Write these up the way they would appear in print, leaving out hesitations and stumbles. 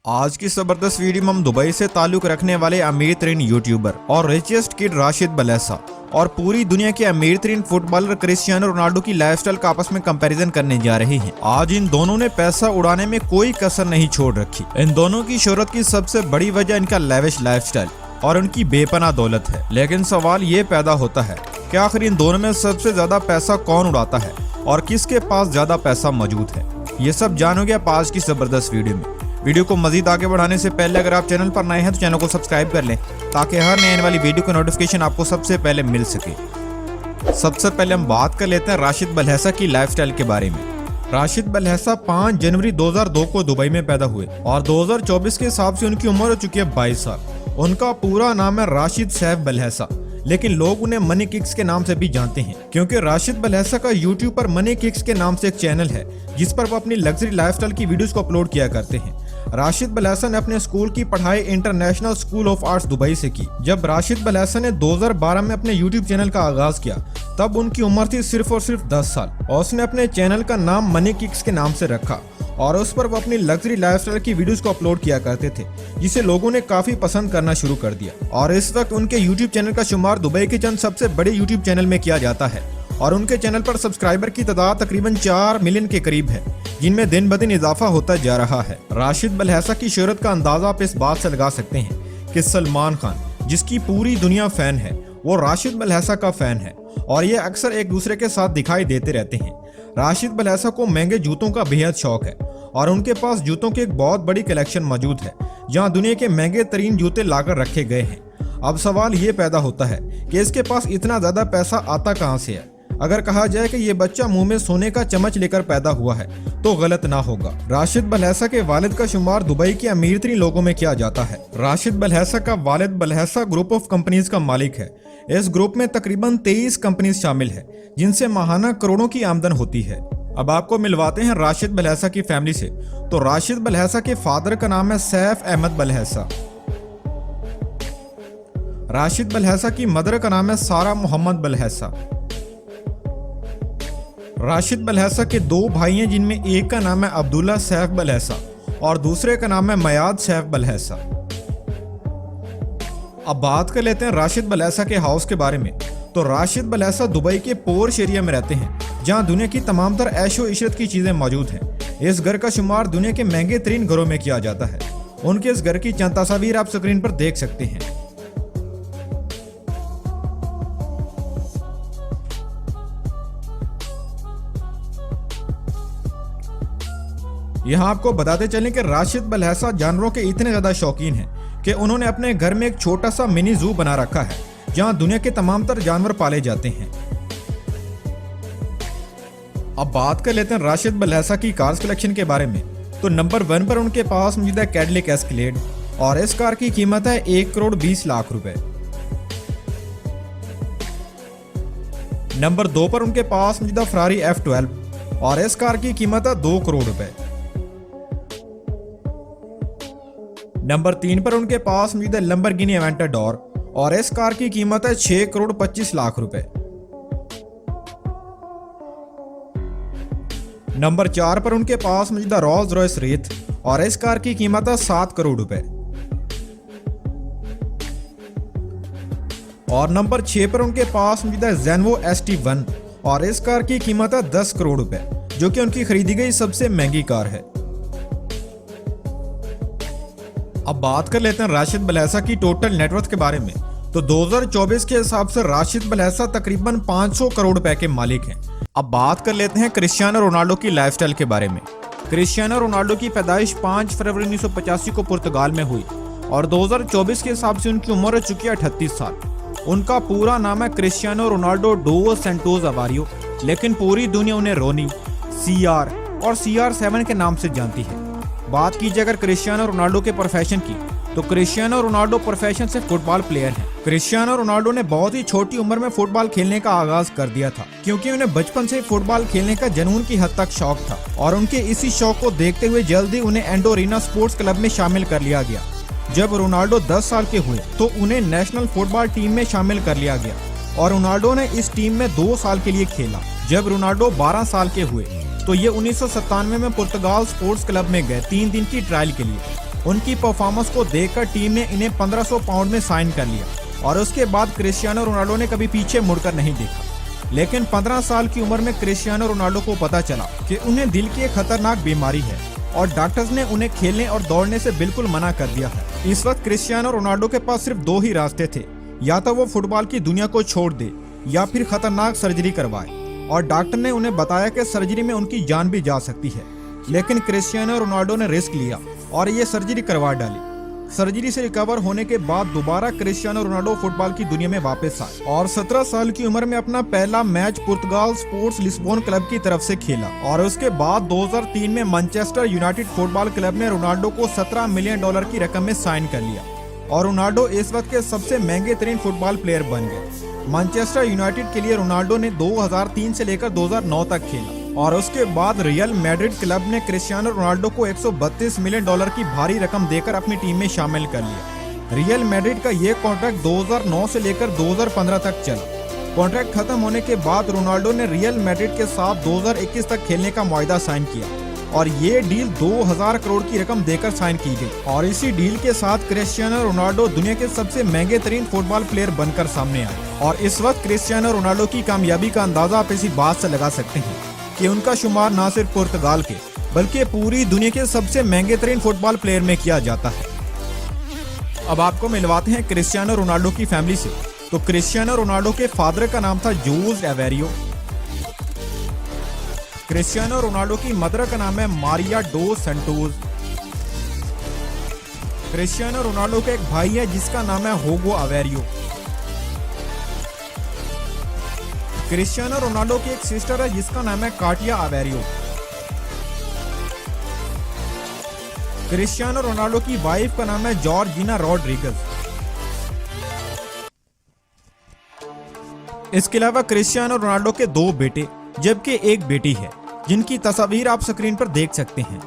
आज की जबरदस्त वीडियो में हम दुबई से ताल्लुक रखने वाले अमीर तरीन यूट्यूबर और रिचेस्ट किड राशिद बलेसा और पूरी दुनिया के अमीर तरीन फुटबॉलर क्रिस्टियानो रोनाल्डो की लाइफस्टाइल का आपस में कंपैरिजन करने जा रहे हैं। आज इन दोनों ने पैसा उड़ाने में कोई कसर नहीं छोड़ रखी। इन दोनों की शोहरत की सबसे बड़ी वजह इनका लेविश लाइफस्टाइल और उनकी बेपनाह दौलत है। लेकिन सवाल ये पैदा होता है कि आखिर इन दोनों में सबसे ज्यादा पैसा कौन उड़ाता है और किसके पास ज्यादा पैसा मौजूद है। ये सब जानोगे आप आज की जबरदस्त वीडियो में। वीडियो को मजीद आगे बढ़ाने से पहले अगर आप चैनल पर नए हैं तो चैनल को सब्सक्राइब कर लें ताकि हर नए आने वाली वीडियो का नोटिफिकेशन आपको सबसे पहले मिल सके। सबसे पहले हम बात कर लेते हैं राशिद बलेसा की लाइफस्टाइल के बारे में। राशिद बलेसा 5 जनवरी 2002 को दुबई में पैदा हुए और 2024 के हिसाब से उनकी उम्र हो चुकी है 22 साल। उनका पूरा नाम है राशिद सैफ बलेसा, लेकिन लोग उन्हें मनी किक्स के नाम से भी जानते हैं क्योंकि राशिद बलेसा का यूट्यूब पर मनी किक्स के नाम से एक चैनल है जिस पर वो अपनी लग्जरी लाइफस्टाइल की वीडियोस को अपलोड किया करते हैं। राशिद बलेसा ने अपने स्कूल की पढ़ाई international school of arts Dubai से की। जब राशिद बलेसा ने 2012 में अपने यूट्यूब चैनल का आगाज किया तब उनकी उम्र थी सिर्फ और सिर्फ 10 साल और उसने अपने चैनल का नाम मनी किक्स के नाम से रखा और उस पर वो अपनी लग्जरी लाइफस्टाइल की वीडियोस को अपलोड किया करते थे जिसे लोगों ने काफी पसंद करना शुरू कर दिया। और इस वक्त उनके यूट्यूब चैनल का शुमार दुबई के चंद सबसे बड़े यूट्यूब चैनल में किया जाता है और उनके चैनल पर सब्सक्राइबर की तादाद तकरीबन 4 मिलियन के करीब है, जिनमें दिन ब दिन इजाफा होता जा रहा है। राशिद बलेसा की शोहरत का अंदाजा आप इस बात से लगा सकते हैं कि सलमान खान, जिसकी पूरी दुनिया फैन है, वो राशिद बलेसा का फैन है और ये अक्सर एक दूसरे के साथ दिखाई देते रहते हैं। राशिद बलेसा को महंगे जूतों का बेहद शौक है और उनके पास जूतों की एक बहुत बड़ी कलेक्शन मौजूद है जहां दुनिया के महंगे तरीन जूते लाकर रखे गए हैं। अब सवाल ये पैदा होता है कि इसके पास इतना ज्यादा पैसा आता कहां से है। अगर कहा जाए कि ये बच्चा मुंह में सोने का चम्मच लेकर पैदा हुआ है तो गलत ना होगा। राशिद बलेसा के वालिद का शुमार दुबई के अमीर तरीन लोगों में किया जाता है। राशिद बलेसा का वालिद बलेसा ग्रुप ऑफ कंपनीज का मालिक है। इस ग्रुप में तकरीबन 23 कंपनीज शामिल है जिनसे माहाना करोड़ों की आमदन होती है। अब आपको मिलवाते हैं राशिद बलेसा की फैमिली से। तो राशिद बलेसा के फादर का नाम है सैफ अहमद बलेसा। राशिद बलेसा की मदर का नाम है सारा मोहम्मद बलेसा। राशिद बलेसा के 2 भाई हैं जिनमें एक का नाम है अब्दुल्ला सैफ बलेसा और दूसरे का नाम है मयाद सैफ बलेसा। अब बात कर लेते हैं राशिद बलेसा के हाउस के बारे में। तो राशिद बलेसा दुबई के पोर्श एरिया में रहते हैं जहां दुनिया की तमाम तर ऐशो इशरत की चीजें मौजूद हैं। इस घर का शुमार दुनिया के महंगे तरीन घरों में किया जाता है। उनके इस घर की चंद तस्वीर आप स्क्रीन पर देख सकते हैं। यहाँ आपको बताते चलें कि राशिद बलेसा जानवरों के इतने ज्यादा शौकीन हैं कि उन्होंने अपने घर में एक छोटा सा मिनी जू बना रखा है जहां दुनिया के तमाम तर जानवर पाले जाते हैं। अब बात कर लेते हैं राशिद बलेसा की कार्स कलेक्शन के बारे में। तो नंबर 1 पर उनके पास मौजूद है कैडिलैक एस्केलेड और इस कार की कीमत है 1 करोड़ 20 लाख रुपए। नंबर 2 पर उनके पास मौजूद है फरारी F12 और इस कार की कीमत है 2 करोड़ रुपए। नंबर 3 पर उनके पास मौजूद है लैम्बोर्गिनी अवेंटाडोर और इस कार की कीमत है 6 करोड़ 25 लाख रुपए। नंबर 4 पर उनके पास मौजूद है रोल्स रॉयस रेथ और इस कार की कीमत है 7 करोड़ रुपए। और नंबर 6 पर उनके पास मौजूद है जेनवो ST1 और इस कार की कीमत है 10 करोड़ रुपए, जो कि उनकी खरीदी गई सबसे महंगी कार है। अब बात कर लेते हैं राशिद बलेसा की टोटल नेटवर्थ के बारे में। तो 2024 के हिसाब से राशिद बलेसा तकरीबन 500 करोड़ रुपए के मालिक हैं। अब बात कर लेते हैं क्रिस्टियानो रोनाल्डो की लाइफस्टाइल के बारे में। क्रिस्टियानो रोनाल्डो की पैदाइश 5 फरवरी 1985 को पुर्तगाल में हुई और 2024 के हिसाब से उनकी उम्र हो चुकी है 38 साल। उनका पूरा नाम है क्रिस्टियानो रोनाल्डो डो सैंटोस अवारियो, लेकिन पूरी दुनिया उन्हें रोनी, CR और CR7 के नाम से जानती है। बात कीजिए अगर क्रिस्टियानो रोनाल्डो के प्रोफेशन की, तो क्रिस्टियानो रोनाल्डो प्रोफेशन से फुटबॉल प्लेयर हैं। क्रिस्टियानो रोनाल्डो ने बहुत ही छोटी उम्र में फुटबॉल खेलने का आगाज कर दिया था क्योंकि उन्हें बचपन से फुटबॉल खेलने का जुनून की हद तक शौक था और उनके इसी शौक को देखते हुए जल्दी उन्हें एंडोरिना स्पोर्ट्स क्लब में शामिल कर लिया गया। जब रोनाल्डो 10 साल के हुए तो उन्हें नेशनल फुटबॉल टीम में शामिल कर लिया गया और रोनाल्डो ने इस टीम में 2 साल के लिए खेला। जब रोनाल्डो 12 साल के हुए तो ये 1997 में पुर्तगाल स्पोर्ट्स क्लब में गए 3 दिन की ट्रायल के लिए उनकी परफॉर्मेंस को देखकर टीम ने इन्हें 1500 पाउंड में साइन कर लिया और उसके बाद क्रिस्टियानो रोनाल्डो ने कभी पीछे मुड़कर नहीं देखा। लेकिन 15 साल की उम्र में क्रिस्टियानो रोनाल्डो को पता चला कि उन्हें दिल की एक खतरनाक बीमारी है और डॉक्टर्स ने उन्हें खेलने और दौड़ने से बिल्कुल मना कर दिया है। इस वक्त क्रिस्टियानो रोनाल्डो के पास सिर्फ 2 ही रास्ते थे, या तो वो फुटबॉल की दुनिया को छोड़ दे या फिर खतरनाक सर्जरी करवाए, और डॉक्टर ने उन्हें बताया कि सर्जरी में उनकी जान भी जा सकती है। लेकिन क्रिस्टियानो रोनाल्डो ने रिस्क लिया और ये सर्जरी करवा डाली। सर्जरी से रिकवर होने के बाद दोबारा क्रिस्टियानो रोनाल्डो फुटबॉल की दुनिया में वापस आए और 17 साल की उम्र में अपना पहला मैच पुर्तगाल स्पोर्ट्स लिस्बोन क्लब की तरफ से खेला और उसके बाद 2003 में मैनचेस्टर यूनाइटेड फुटबॉल क्लब ने रोनाल्डो को $17 मिलियन की रकम में साइन कर लिया और रोनाल्डो इस वक्त के सबसे महंगे तरीन फुटबॉल प्लेयर बन गए। मैनचेस्टर यूनाइटेड के लिए रोनाल्डो ने 2003 से लेकर 2009 तक खेला और उसके बाद रियल मैड्रिड क्लब ने क्रिस्टियानो रोनाल्डो को $132 मिलियन की भारी रकम देकर अपनी टीम में शामिल कर लिया। रियल मैड्रिड का ये कॉन्ट्रैक्ट 2009 से लेकर 2015 तक चला। कॉन्ट्रैक्ट खत्म होने के बाद रोनाल्डो ने रियल मैड्रिड के साथ 2021 तक खेलने का मुआहदा साइन किया और ये डील 2000 करोड़ की रकम देकर साइन की गई और इसी डील के साथ क्रिस्टियानो रोनाल्डो दुनिया के सबसे महंगे तरीन फुटबॉल प्लेयर बनकर सामने आए। और इस वक्त क्रिस्टियानो रोनाल्डो की कामयाबी का अंदाजा आप इसी बात से लगा सकते हैं कि उनका शुमार न सिर्फ पुर्तगाल के बल्कि पूरी दुनिया के सबसे महंगे तरीन फुटबॉल प्लेयर में किया जाता है। अब आपको मिलवाते हैं क्रिस्टियानो रोनाल्डो की फैमिली से। तो क्रिस्टियानो रोनाल्डो के फादर का नाम था जोस एवेरियो। क्रिस्टियानो रोनाल्डो की मदर का नाम है Maria dos Santos. Cristiano Ronaldo का एक भाई है जिसका नाम है होगो एवेरियो। क्रिस्टियानो रोनाल्डो की एक सिस्टर है जिसका नाम है काटिया एवेरियो। क्रिस्टियानो रोनाल्डो की वाइफ का नाम है जॉर्जिना रॉड्रिगेज। इसके अलावा क्रिस्टियानो रोनाल्डो के 2 बेटे जबकि एक बेटी है जिनकी तस्वीर आप स्क्रीन पर देख सकते हैं।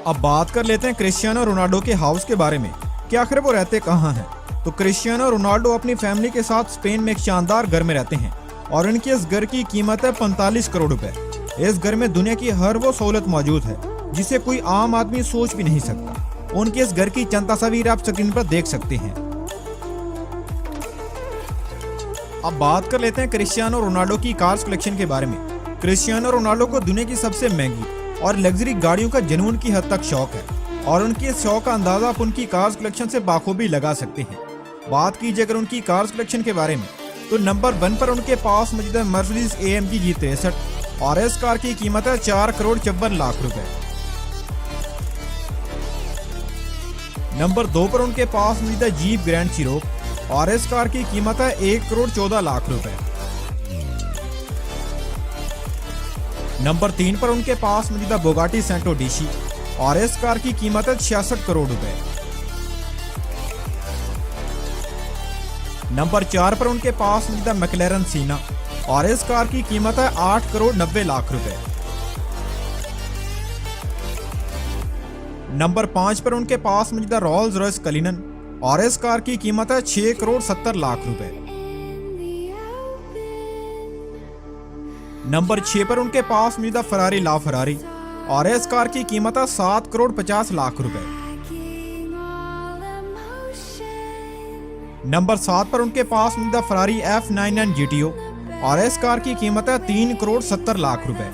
अब बात कर लेते हैं क्रिस्टियानो रोनाल्डो के हाउस के बारे में कि आखिर वो रहते कहां हैं। तो क्रिस्टियानो रोनाल्डो अपनी फैमिली के साथ स्पेन में एक शानदार घर में रहते हैं और इनके इस घर की कीमत है 45 करोड़ रुपए। इस घर में दुनिया की हर वो सहूलत मौजूद है जिसे कोई आम आदमी सोच भी नहीं सकता। उनके इस घर की चंद तस्वीर आप स्क्रीन पर देख सकते हैं। अब बात कर लेते हैं क्रिस्टियानो रोनाल्डो की कार्स कलेक्शन के बारे में। क्रिस्टियानो रोनाल्डो को दुनिया की सबसे महंगी और लग्जरी गाड़ियों का जुनून की हद तक शौक है और उनके इस शौक का अंदाजा आप उनकी कार्स कलेक्शन से बाखूबी लगा सकते हैं। बात कीजिए अगर उनकी कार्स कलेक्शन के बारे में तो नंबर 1 पर उनके पास मौजूद है मर्सिडीज AMG G63 और इस कार की कीमत है 4 करोड़ 54 लाख रुपए। नंबर 2 पर उनके पास मौजूद है जीप ग्रैंड चिरोक और इस कार की कीमत है 1 करोड़ 14 लाख रुपए। नंबर 3 पर उनके पास मौजूद है बुगाटी सेंटो डीसी और इस कार की कीमत है 66 करोड़ रुपए। नंबर 4 पर उनके पास मौजूद है मैक्लेरन सीना और इस कार की कीमत है 8 करोड़ 90 लाख रुपए। नंबर 5 पर उनके पास मौजूद है रोल्स रॉयस कलिनन और इस कार की कीमत है 6 करोड़ 70 लाख रुपए। नंबर 6 पर उनके पास मौजूद है फरारी ला फरारी और इस कार की कीमत है 7 करोड़ 50 लाख रुपए। नंबर 7 पर उनके पास मौजूद है फरारी F99 GTO और इस कार की कीमत है 3 करोड़ 70 लाख रुपए।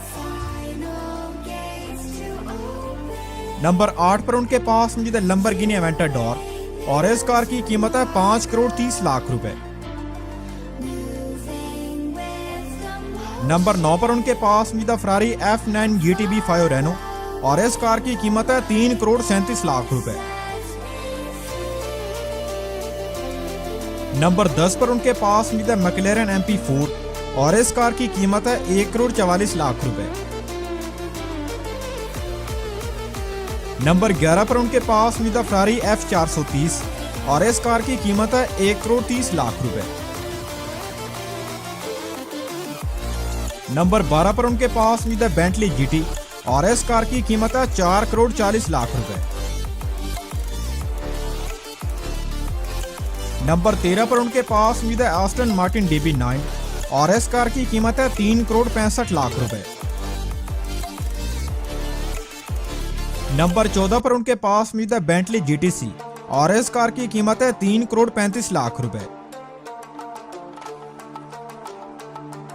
नंबर 8 पर उनके पास मौजूद है लंबरगिनी एवेंटाडोर और इस कार की कीमत है 5 करोड़ 30 लाख रुपए। नंबर 9 पर उनके पास मौजूद है फरारी F9 GTB 5 रेनो और इस कार की कीमत है 3 करोड़ 37 लाख रुपए। नंबर 10 पर उनके पास मौजूद है मैक्लेरन MP4 और इस कार की कीमत है 1 करोड़ 44 लाख रुपए। नंबर 11 पर उनके पास मौजूद है फरारी F430 और इस कार की कीमत है 1 करोड़ 30 लाख रुपए। नंबर 12 पर उनके पास मौजूद है बेंटली GT और इस कार की कीमत है 4 करोड़ 40 लाख रुपए। नंबर 13 पर उनके पास मौजूद है आस्टन मार्टिन DB9 और इस कार की कीमत है 3 करोड़ 65 लाख रुपए। नंबर 14 पर उनके पास मौजूद है बेंटली GTC और इस कार की कीमत है 3 करोड़ 35 लाख रुपए।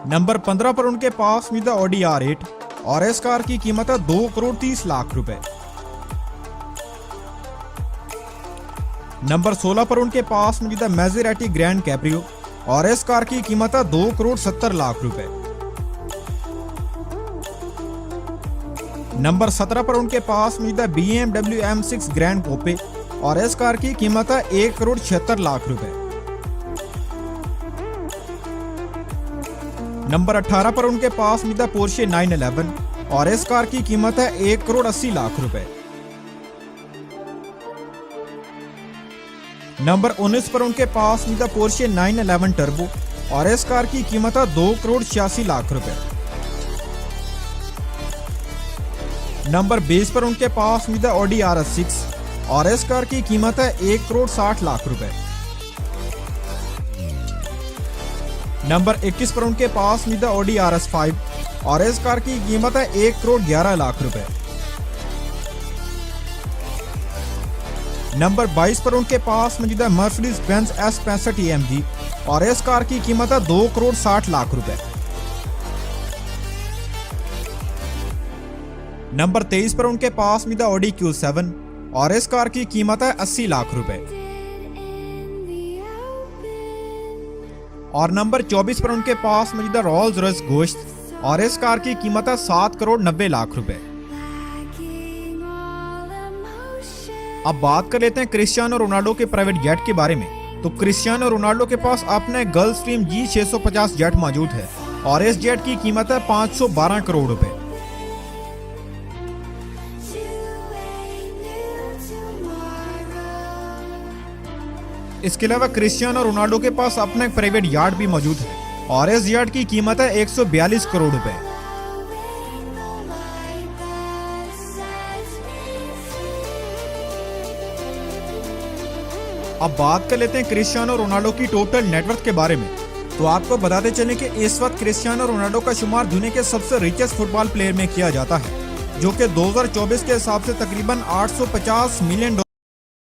नंबर 15 पर उनके पास मौजूद है ऑडी R8 और इस कार की कीमत है 2 करोड़ 30 लाख रुपए। नंबर 16 पर उनके पास मौजूद है मैसेराटी ग्रैंड कैप्रियो और इस कार की कीमत है 2 करोड़ 70 लाख रुपए। नंबर 17 पर उनके पास मौजूद है BMW M6 ग्रैंड कोपे और इस कार की कीमत है 1 करोड़ 76 लाख रुपए। नंबर 18 पर उनके पास मौजूद है पोर्शे 911 और इस कार की कीमत है 1 करोड़ 80 लाख रुपए। नंबर 19 पर उनके पास मौजूद है पोर्शे 911 टर्बो और इस कार की कीमत है 2 करोड़ 86 लाख रुपए। नंबर 20 पर उनके पास मौजूद है ऑडी RS6 और इस कार की कीमत है 1 करोड़ 60 लाख रुपए। नंबर 21 पर उनके पास मौजूद है ऑडी RS5 और इस कार की कीमत है 1 करोड़ 11 लाख रुपए। नंबर 22 पर उनके पास मौजूद है मर्सिडीज बेंज S65 AMG और इस कार की कीमत है 2 करोड़ 60 लाख रुपए। नंबर 23 पर उनके पास मौजूद है ऑडी Q7 और इस कार की कीमत है 80 लाख रुपए। और नंबर 24 पर उनके पास मौजूद है रोल्स रॉयस गोश्त और इस कार की कीमत है 7 करोड़ 90 लाख रुपए। अब बात कर लेते हैं क्रिस्टियानो रोनाल्डो के प्राइवेट जेट के बारे में। तो क्रिस्टियानो रोनाल्डो के पास अपने गल्फस्ट्रीम G650 जेट मौजूद है और इस जेट की कीमत है 512 करोड़ रुपए। इसके अलावा क्रिस्टियानो रोनाल्डो के पास अपना एक प्राइवेट यार्ड भी मौजूद है और इस यार्ड की कीमत है 142 करोड़ रुपए। अब बात कर लेते हैं क्रिस्टियानो रोनाल्डो की टोटल नेटवर्थ के बारे में। तो आपको बताते चलें कि इस वक्त क्रिस्टियानो रोनाल्डो का शुमार दुनिया के सबसे रिचेस्ट फुटबॉल प्लेयर में किया जाता है, जो कि 2024 के हिसाब से तकरीबन $850 मिलियन